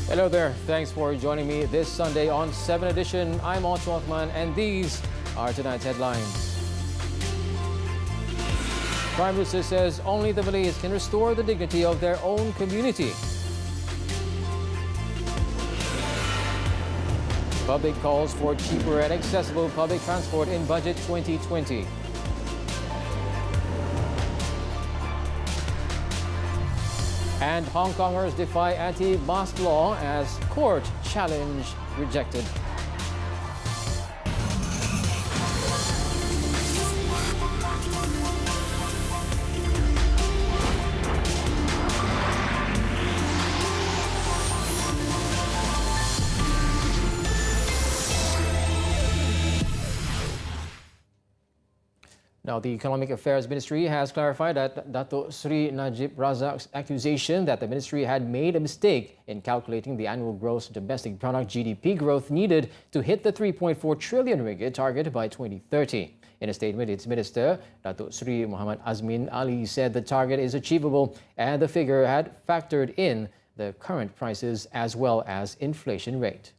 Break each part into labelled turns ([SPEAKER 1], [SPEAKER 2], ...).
[SPEAKER 1] Hello there. Thanks for joining me this Sunday on 7Edition. I'm Otto Othman, and these are tonight's headlines. Prime Minister says only the Malays can restore the dignity of their own community. Public calls for cheaper and accessible public transport in Budget 2020. And Hong Kongers defy anti-mask law as court challenge rejected. Now, the Economic Affairs Ministry has clarified that Dato' Sri Najib Razak's accusation that the ministry had made a mistake in calculating the annual gross domestic product (GDP) growth needed to hit the 3.4 trillion ringgit target by 2030. In a statement, its minister, Dato' Sri Muhammad Azmin Ali, said the target is achievable and the figure had factored in the current prices as well as inflation rate.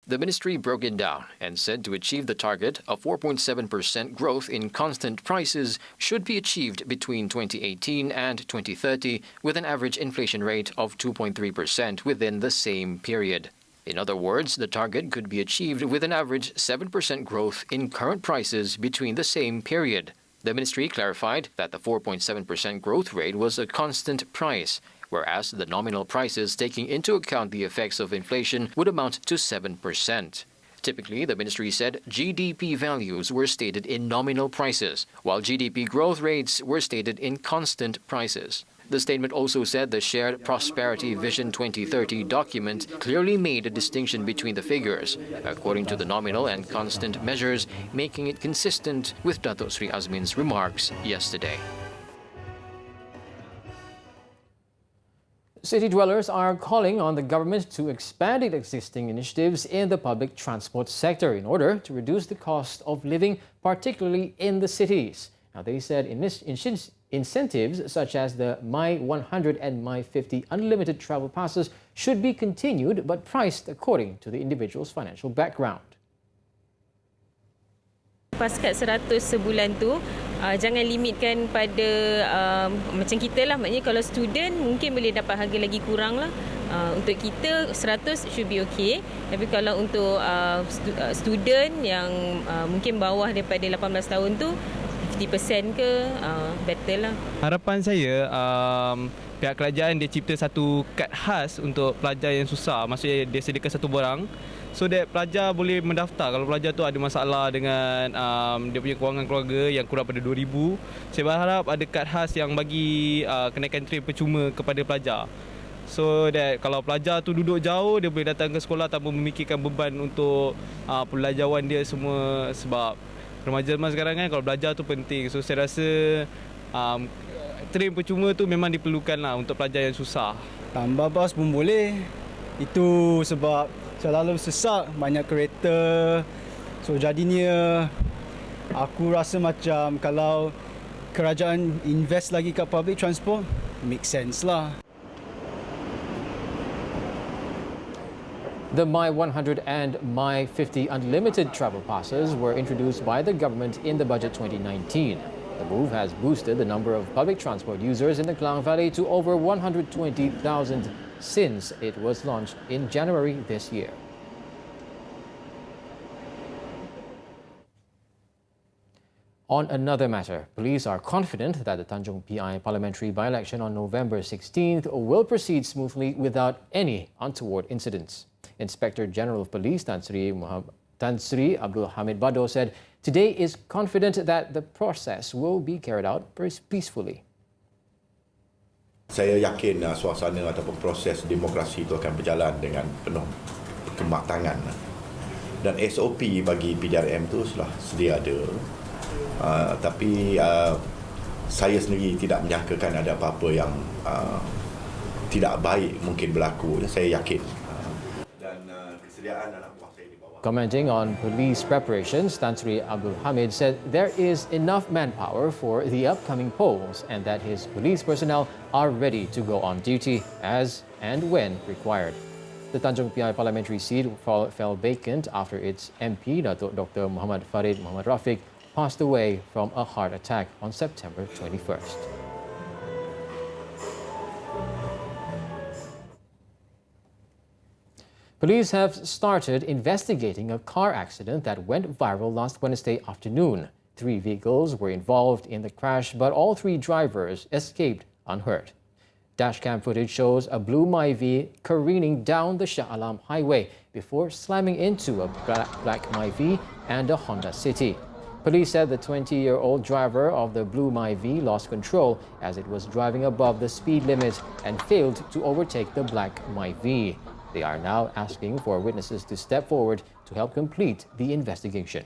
[SPEAKER 2] The ministry broke it down and said to achieve the target, a 4.7% growth in constant prices should be achieved between 2018 and 2030, with an average inflation rate of 2.3% within the same period. In other words, the target could be achieved with an average 7% growth in current prices between the same period. The ministry clarified that the 4.7% growth rate was a constant price, whereas the nominal prices taking into account the effects of inflation would amount to 7%. Typically, the ministry said GDP values were stated in nominal prices, while GDP growth rates were stated in constant prices. The statement also said the Shared Prosperity Vision 2030 document clearly made a distinction between the figures, according to the nominal and constant measures, making it consistent with Dato' Sri Azmin's remarks yesterday.
[SPEAKER 1] City dwellers are calling on the government to expand its existing initiatives in the public transport sector in order to reduce the cost of living, particularly in the cities. Now, they said incentives such as the My 100 and My 50 unlimited travel passes should be continued but priced according to the individual's financial background.
[SPEAKER 3] Paskat 100 sebulan tu, jangan limitkan pada macam kita lah. Maknanya kalau student mungkin boleh dapat harga lagi kurang lah. Untuk kita 100 should be okay. Tapi kalau untuk student yang mungkin bawah daripada 18 tahun tu, 50% ke, better lah.
[SPEAKER 4] Harapan saya pihak kerajaan dia cipta satu kad khas untuk pelajar yang susah. Maksudnya dia sediakan satu borang so that pelajar boleh mendaftar. Kalau pelajar tu ada masalah dengan dia punya kewangan keluarga yang kurang pada 2,000, saya berharap ada kad khas yang bagi kenaikan train percuma kepada pelajar. So that kalau pelajar tu duduk jauh, dia boleh datang ke sekolah tanpa memikirkan beban untuk pelajaran dia semua. Sebab remaja zaman sekarang kan, kalau belajar tu penting. So saya rasa train percuma tu memang diperlukan lah untuk pelajar yang susah.
[SPEAKER 5] Tambah bas pun boleh. Itu sebab selalu sesak, banyak kereta. So jadinya aku rasa macam kalau kerajaan invest lagi kat public transport, make sense lah.
[SPEAKER 1] The My 100 and My 50 unlimited travel passes were introduced by the government in the budget 2019. The move has boosted the number of public transport users in the Klang Valley to over 120,000 since it was launched in January this year. On another matter, police are confident that the Tanjung PI parliamentary by-election on November 16th will proceed smoothly without any untoward incidents. Inspector General of Police Tan Sri Abdul Hamid Bado said today is confident that the process will be carried out peacefully.
[SPEAKER 6] Saya yakin suasana ataupun proses demokrasi itu akan berjalan dengan penuh kematangan. Dan SOP bagi PDRM itu sudah sedia ada. Tapi saya sendiri tidak menyangkakan ada apa-apa yang tidak baik mungkin berlaku. Saya yakin. Dan kesediaan anak buah saya di bawah.
[SPEAKER 1] Commenting on police preparations, Tan Sri Abdul Hamid said there is enough manpower for the upcoming polls and that his police personnel are ready to go on duty as and when required. The Tanjung Piai parliamentary seat fell vacant after its MP, Dr. Muhammad Farid Muhammad Rafiq, passed away from a heart attack on September 21st. Police have started investigating a car accident that went viral last Wednesday afternoon. 3 vehicles were involved in the crash, but all 3 drivers escaped unhurt. Dashcam footage shows a blue Myvi careening down the Shah Alam highway before slamming into a black Myvi and a Honda City. Police said the 20-year-old driver of the blue Myvi lost control as it was driving above the speed limit and failed to overtake the black Myvi. They are now asking for witnesses to step forward to help complete the investigation.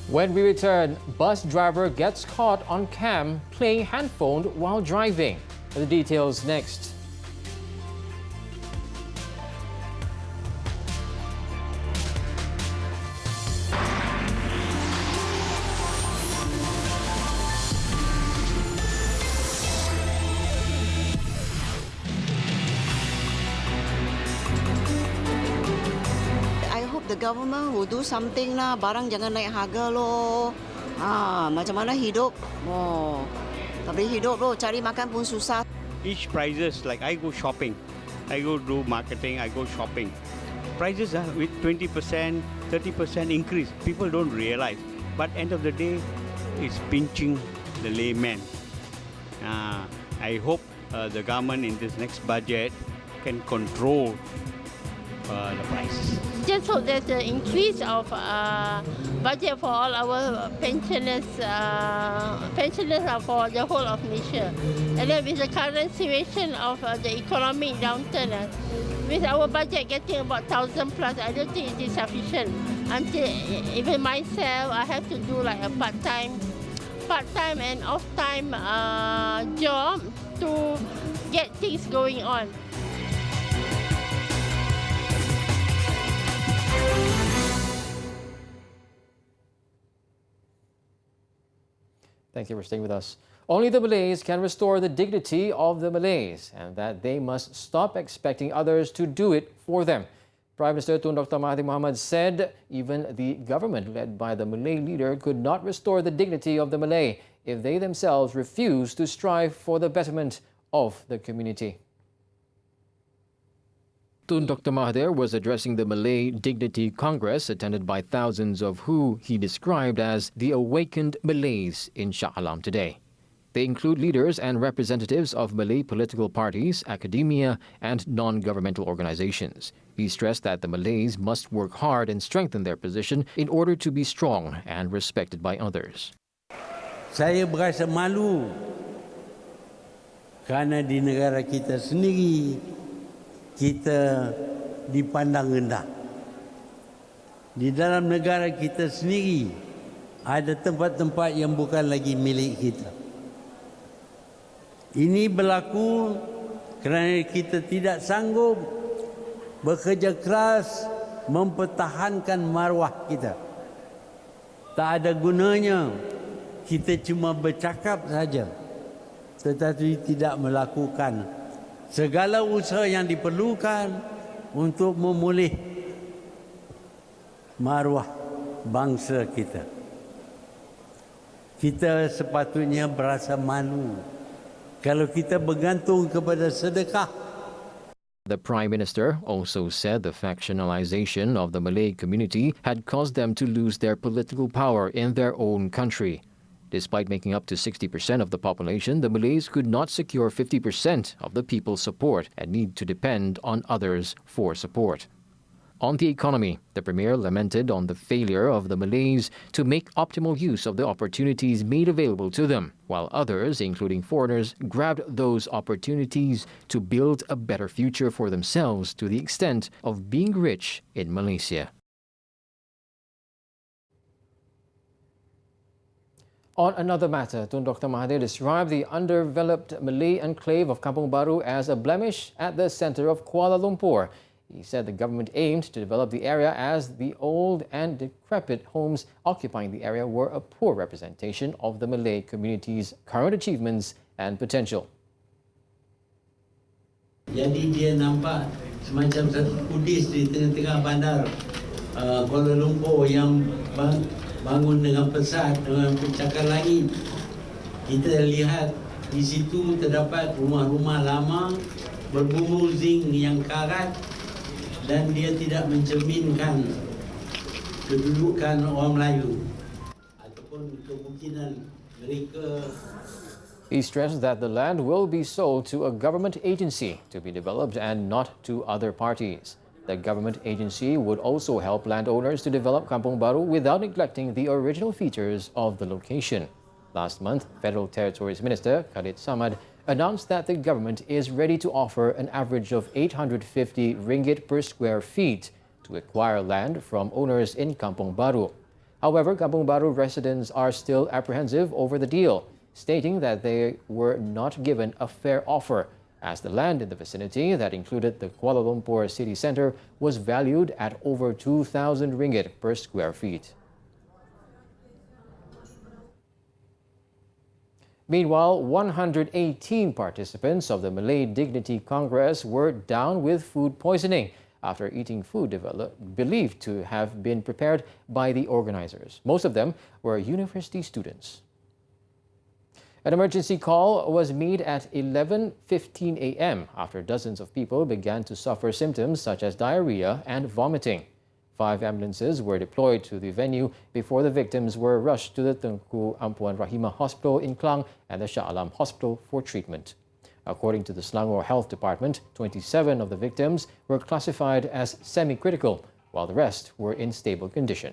[SPEAKER 1] When we return, bus driver gets caught on cam playing handphone while driving. The details next.
[SPEAKER 7] The government will do something lah, barang jangan naik harga loh. Macam mana hidup? Oh, tak boleh hidup loh, cari makan pun susah.
[SPEAKER 8] Each prices, like I go shopping, I go do marketing, I go shopping. Prices are with 20%, 30% increase. People don't realize. But end of the day, it's pinching the layman. I hope the government in this next budget can control the prices.
[SPEAKER 9] Just hope there's an increase of budget for all our pensioners. Pensioners are for the whole of Malaysia. And then with the current situation of the economic downturn, with our budget getting about 1,000 plus, I don't think it is sufficient. Until even myself, I have to do like a part-time and off-time job to get things going on.
[SPEAKER 1] Thank you for staying with us. Only the Malays can restore the dignity of the Malays, and that they must stop expecting others to do it for them. Prime Minister Tun Dr. Mahathir Mohamad said even the government led by the Malay leader could not restore the dignity of the Malay if they themselves refuse to strive for the betterment of the community. Tun Dr. Mahathir was addressing the Malay Dignity Congress attended by thousands of who he described as the awakened Malays in Shah Alam today. They include leaders and representatives of Malay political parties, academia and non-governmental organizations. He stressed that the Malays must work hard and strengthen their position in order to be strong and respected by others.
[SPEAKER 10] Saya berasa malu kerana di negara kita sendiri kita dipandang rendah. Di dalam negara kita sendiri ada tempat-tempat yang bukan lagi milik kita. Ini berlaku kerana kita tidak sanggup bekerja keras mempertahankan maruah kita. Tak ada gunanya kita cuma bercakap saja tetapi tidak melakukan segala usaha yang diperlukan untuk memulih maruah bangsa kita. kita sepatutnya berasa malu kalau kita bergantung kepada sedekah.
[SPEAKER 2] The Prime Minister also said the factionalization of the Malay community had caused them to lose their political power in their own country. Despite making up to 60% of the population, the Malays could not secure 50% of the people's support and need to depend on others for support. On the economy, the Premier lamented on the failure of the Malays to make optimal use of the opportunities made available to them, while others, including foreigners, grabbed those opportunities to build a better future for themselves to the extent of being rich in Malaysia.
[SPEAKER 1] On another matter, Tun Dr. Mahathir described the underdeveloped Malay enclave of Kampung Baru as a blemish at the centre of Kuala Lumpur. He said the government aimed to develop the area as the old and decrepit homes occupying the area were a poor representation of the Malay community's current achievements and potential.
[SPEAKER 10] Jadi dia nampak semacam satu kudis di tengah-tengah bandar Kuala Lumpur yang bangun dengan pesat, dengan pencakar langit. Kita lihat di situ terdapat rumah-rumah lama berbumbu zinc yang karat dan dia tidak mencerminkan kedudukan orang Melayu ataupun kemungkinan mereka.
[SPEAKER 1] He stressed that the land will be sold to a government agency to be developed and not to other parties. The government agency would also help landowners to develop Kampung Baru without neglecting the original features of the location. Last month, Federal Territories Minister Khalid Samad announced that the government is ready to offer an average of 850 ringgit per square feet to acquire land from owners in Kampung Baru. However, Kampung Baru residents are still apprehensive over the deal, stating that they were not given a fair offer, as the land in the vicinity that included the Kuala Lumpur city centre was valued at over 2,000 ringgit per square feet. Meanwhile, 118 participants of the Malay Dignity Congress were down with food poisoning after eating food believed to have been prepared by the organizers. Most of them were university students. An emergency call was made at 11:15 a.m. after dozens of people began to suffer symptoms such as diarrhea and vomiting. 5 ambulances were deployed to the venue before the victims were rushed to the Tengku Ampuan Rahimah Hospital in Klang and the Shah Alam Hospital for treatment. According to the Selangor Health Department, 27 of the victims were classified as semi-critical, while the rest were in stable condition.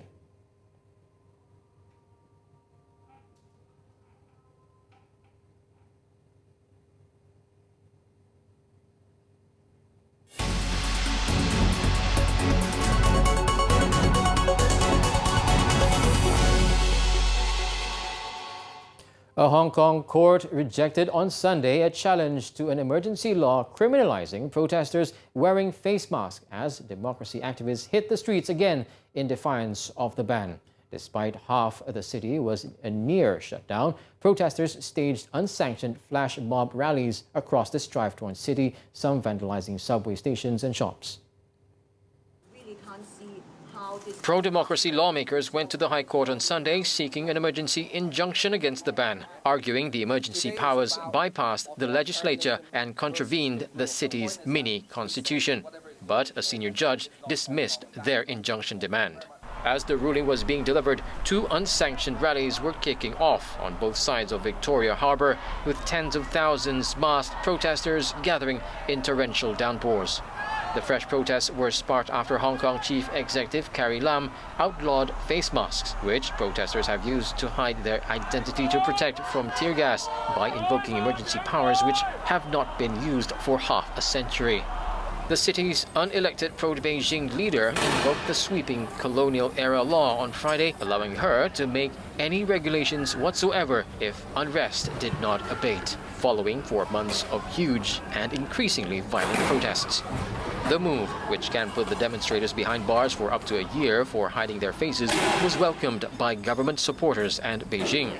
[SPEAKER 1] A Hong Kong court rejected on Sunday a challenge to an emergency law criminalizing protesters wearing face masks as democracy activists hit the streets again in defiance of the ban. Despite half the city was a near shutdown, protesters staged unsanctioned flash mob rallies across the strife-torn city, some vandalizing subway stations and shops.
[SPEAKER 2] Pro-democracy lawmakers went to the High Court on Sunday seeking an emergency injunction against the ban, arguing the emergency powers bypassed the legislature and contravened the city's mini-constitution. But a senior judge dismissed their injunction demand. As the ruling was being delivered, 2 unsanctioned rallies were kicking off on both sides of Victoria Harbour, with tens of thousands masked protesters gathering in torrential downpours. The fresh protests were sparked after Hong Kong Chief Executive Carrie Lam outlawed face masks, which protesters have used to hide their identity to protect from tear gas by invoking emergency powers which have not been used for half a century. The city's unelected pro-Beijing leader invoked the sweeping colonial-era law on Friday, allowing her to make any regulations whatsoever if unrest did not abate, following 4 months of huge and increasingly violent protests. The move, which can put the demonstrators behind bars for up to a year for hiding their faces, was welcomed by government supporters and Beijing.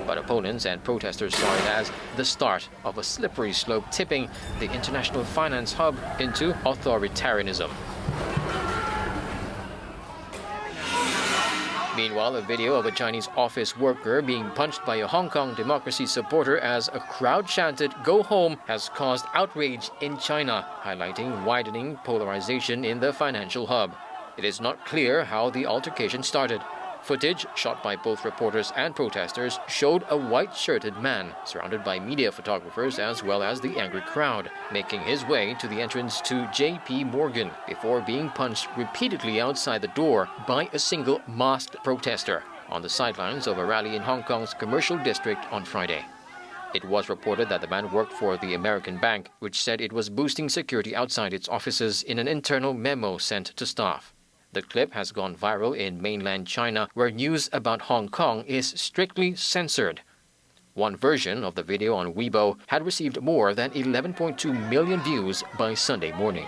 [SPEAKER 2] But opponents and protesters saw it as the start of a slippery slope tipping the international finance hub into authoritarianism. Meanwhile, a video of a Chinese office worker being punched by a Hong Kong democracy supporter as a crowd chanted "Go home" has caused outrage in China, highlighting widening polarization in the financial hub. It is not clear how the altercation started. Footage shot by both reporters and protesters showed a white-shirted man surrounded by media photographers as well as the angry crowd, making his way to the entrance to J.P. Morgan before being punched repeatedly outside the door by a single masked protester on the sidelines of a rally in Hong Kong's commercial district on Friday. It was reported that the man worked for the American bank, which said it was boosting security outside its offices in an internal memo sent to staff. The clip has gone viral in mainland China, where news about Hong Kong is strictly censored. One version of the video on Weibo had received more than 11.2 million views by Sunday morning.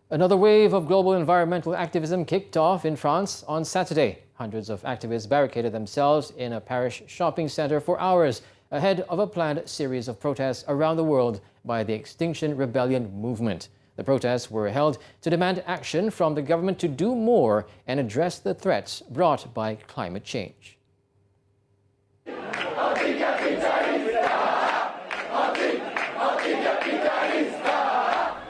[SPEAKER 1] Another wave of global environmental activism kicked off in France on Saturday. Hundreds of activists barricaded themselves in a Paris shopping center for hours ahead of a planned series of protests around the world by the Extinction Rebellion movement. The protests were held to demand action from the government to do more and address the threats brought by climate change.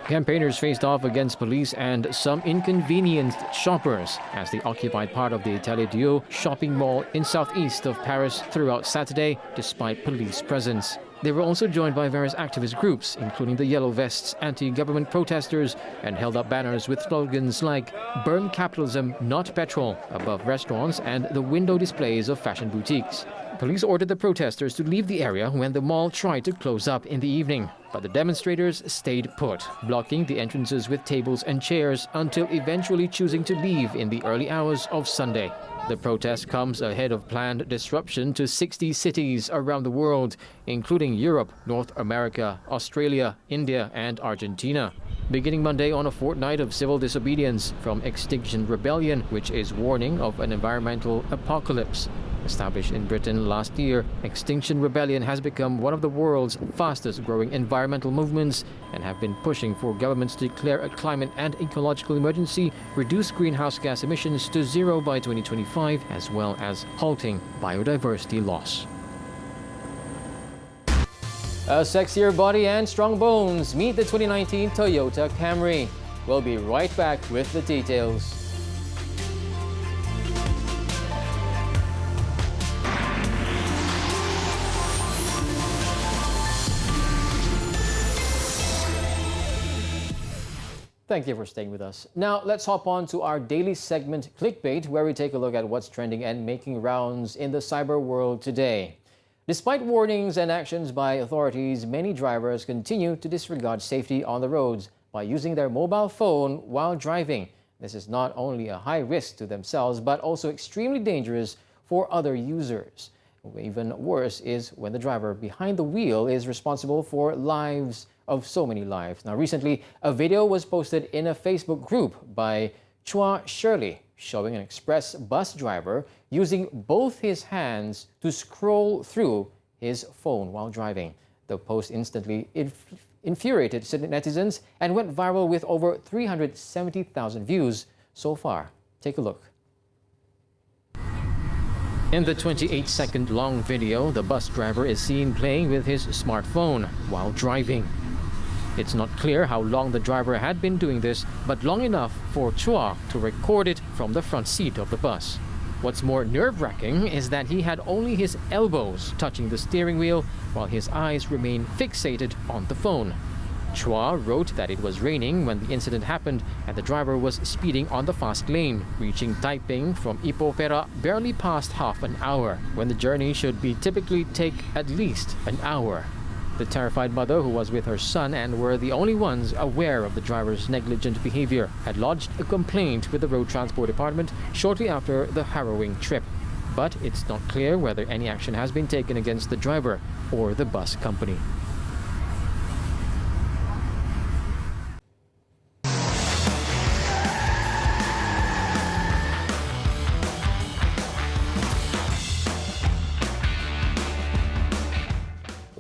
[SPEAKER 1] Campaigners faced off against police and some inconvenienced shoppers as they occupied part of the Italie Dio shopping mall in southeast of Paris throughout Saturday, despite police presence. They were also joined by various activist groups, including the Yellow Vests, anti-government protesters, and held up banners with slogans like "Burn capitalism, not petrol" above restaurants and the window displays of fashion boutiques. Police ordered the protesters to leave the area when the mall tried to close up in the evening, but the demonstrators stayed put, blocking the entrances with tables and chairs until eventually choosing to leave in the early hours of Sunday. The protest comes ahead of planned disruption to 60 cities around the world, including Europe, North America, Australia, India, and Argentina. Beginning Monday on a fortnight of civil disobedience from Extinction Rebellion, which is warning of an environmental apocalypse. Established in Britain last year, Extinction Rebellion has become one of the world's fastest-growing environmental movements and have been pushing for governments to declare a climate and ecological emergency, reduce greenhouse gas emissions to zero by 2025, as well as halting biodiversity loss. A sexier body and strong bones. Meet the 2019 Toyota Camry. We'll be right back with the details. Thank you for staying with us. Now, let's hop on to our daily segment, Clickbait, where we take a look at what's trending and making rounds in the cyber world today. Despite warnings and actions by authorities, many drivers continue to disregard safety on the roads by using their mobile phone while driving. This is not only a high risk to themselves, but also extremely dangerous for other users. Even worse is when the driver behind the wheel is responsible for lives of so many lives. Now, recently, a video was posted in a Facebook group by Chua Shirley showing an express bus driver using both his hands to scroll through his phone while driving. The post instantly infuriated netizens and went viral with over 370,000 views so far. Take a look. In the 28-second long video, the bus driver is seen playing with his smartphone while driving. It's not clear how long the driver had been doing this, but long enough for Chua to record it from the front seat of the bus. What's more nerve-wracking is that he had only his elbows touching the steering wheel while his eyes remained fixated on the phone. Chua wrote that it was raining when the incident happened and the driver was speeding on the fast lane, reaching Taiping from Ipoh Perak barely past half an hour, when the journey should be typically take at least an hour. The terrified mother, who was with her son and were the only ones aware of the driver's negligent behavior, had lodged a complaint with the Road Transport Department shortly after the harrowing trip. But it's not clear whether any action has been taken against the driver or the bus company.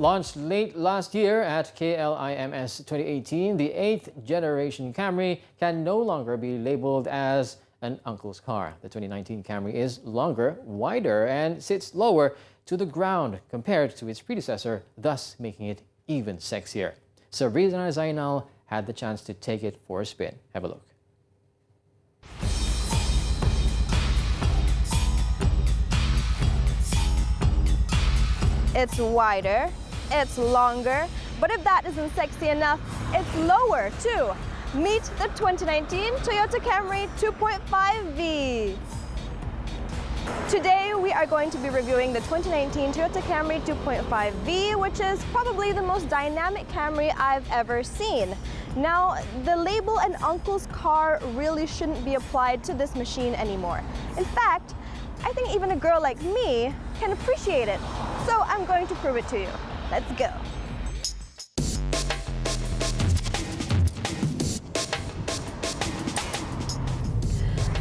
[SPEAKER 1] Launched late last year at KLIMS 2018, the 8th generation Camry can no longer be labeled as an uncle's car. The 2019 Camry is longer, wider, and sits lower to the ground compared to its predecessor, thus making it even sexier. Sabrina Zainal had the chance to take it for a spin. Have a look.
[SPEAKER 11] It's wider, it's longer, but if that isn't sexy enough, it's lower too. Meet the 2019 Toyota Camry 2.5V. Today we are going to be reviewing the 2019 Toyota Camry 2.5V, which is probably the most dynamic Camry I've ever seen. Now, the label an uncle's car really shouldn't be applied to this machine anymore. In fact, I think even a girl like me can appreciate it. So I'm going to prove it to you. Let's go.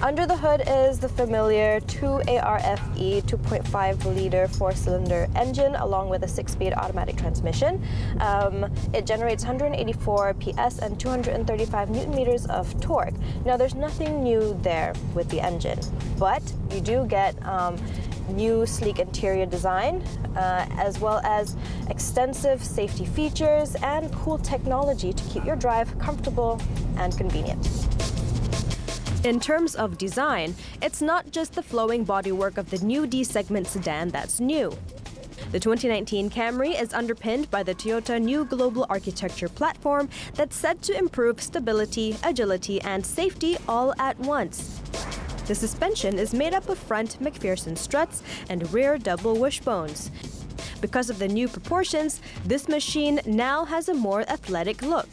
[SPEAKER 11] Under the hood is the familiar 2ARFE 2.5-liter 4-cylinder engine along with a 6-speed automatic transmission. It generates 184 PS and 235 Newton-meters of torque. Now, there's nothing new there with the engine, but you do get new sleek interior design, as well as extensive safety features and cool technology to keep your drive comfortable and convenient. In terms of design, it's not just the flowing bodywork of the new D-segment sedan that's new. The 2019 Camry is underpinned by the Toyota new global architecture platform that's set to improve stability, agility, and safety all at once. The suspension is made up of front McPherson struts and rear double wishbones. Because of the new proportions, this machine now has a more athletic look.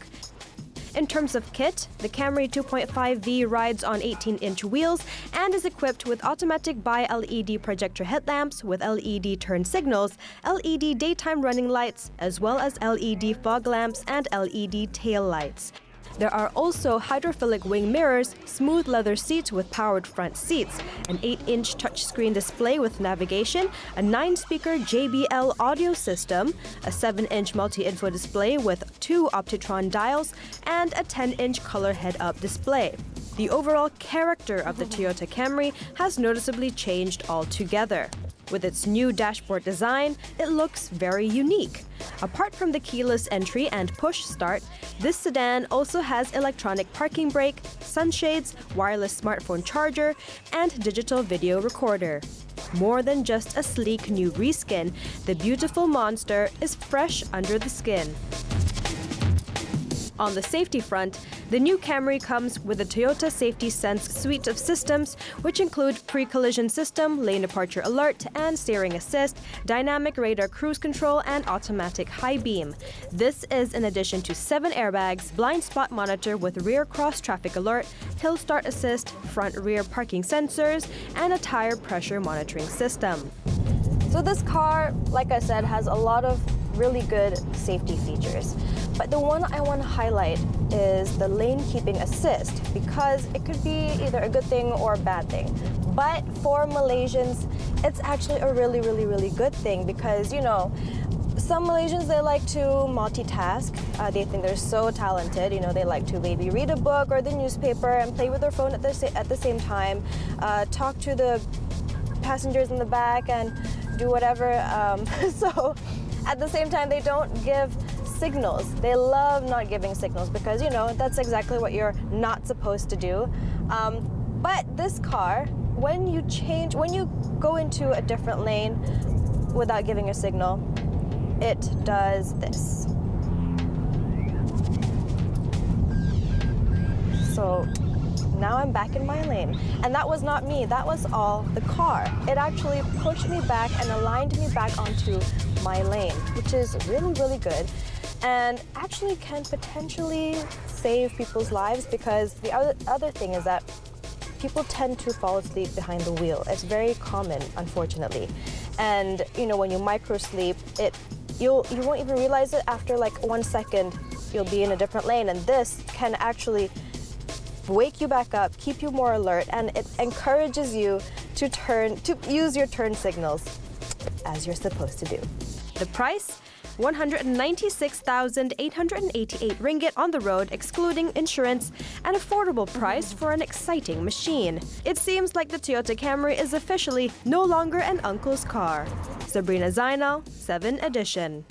[SPEAKER 11] In terms of kit, the Camry 2.5V rides on 18-inch wheels and is equipped with automatic bi-LED projector headlamps with LED turn signals, LED daytime running lights, as well as LED fog lamps and LED tail lights. There are also hydrophilic wing mirrors, smooth leather seats with powered front seats, an 8-inch touchscreen display with navigation, a 9-speaker JBL audio system, a 7-inch multi-info display with 2 Optitron dials, and a 10-inch color head-up display. The overall character of the Toyota Camry has noticeably changed altogether. With its new dashboard design, it looks very unique. Apart from the keyless entry and push start, this sedan also has electronic parking brake, sunshades, wireless smartphone charger, and digital video recorder. More than just a sleek new reskin, the beautiful monster is fresh under the skin. On the safety front, the new Camry comes with a Toyota Safety Sense suite of systems, which include pre-collision system, lane departure alert, and steering assist, dynamic radar cruise control, and automatic high beam. This is in addition to 7 airbags, blind spot monitor with rear cross traffic alert, hill start assist, front rear parking sensors, and a tire pressure monitoring system. So this car, like I said, has a lot of really good safety features. But the one I want to highlight is the lane keeping assist, because it could be either a good thing or a bad thing. But for Malaysians, it's actually a really, really, really good thing because, you know, some Malaysians, they like to multitask. They think they're so talented. You know, they like to maybe read a book or the newspaper and play with their phone at the same time, talk to the passengers in the back and do whatever. So at the same time, they don't give signals. They love not giving signals because, you know, that's exactly what you're not supposed to do. But this car, when you go into a different lane without giving a signal, it does this. So now I'm back in my lane. And that was not me, that was all the car. It actually pushed me back and aligned me back onto my lane, which is really, really good. And actually can potentially save people's lives because the other thing is that people tend to fall asleep behind the wheel. It's very common, unfortunately. And you know, when you micro-sleep, you won't even realize it. After like 1 second, you'll be in a different lane, and this can actually wake you back up, keep you more alert, and it encourages you to use your turn signals as you're supposed to do. The price? 196,888 ringgit on the road, excluding insurance, an affordable price for an exciting machine. It seems like the Toyota Camry is officially no longer an uncle's car. Sabrina Zainal, 7 Edition.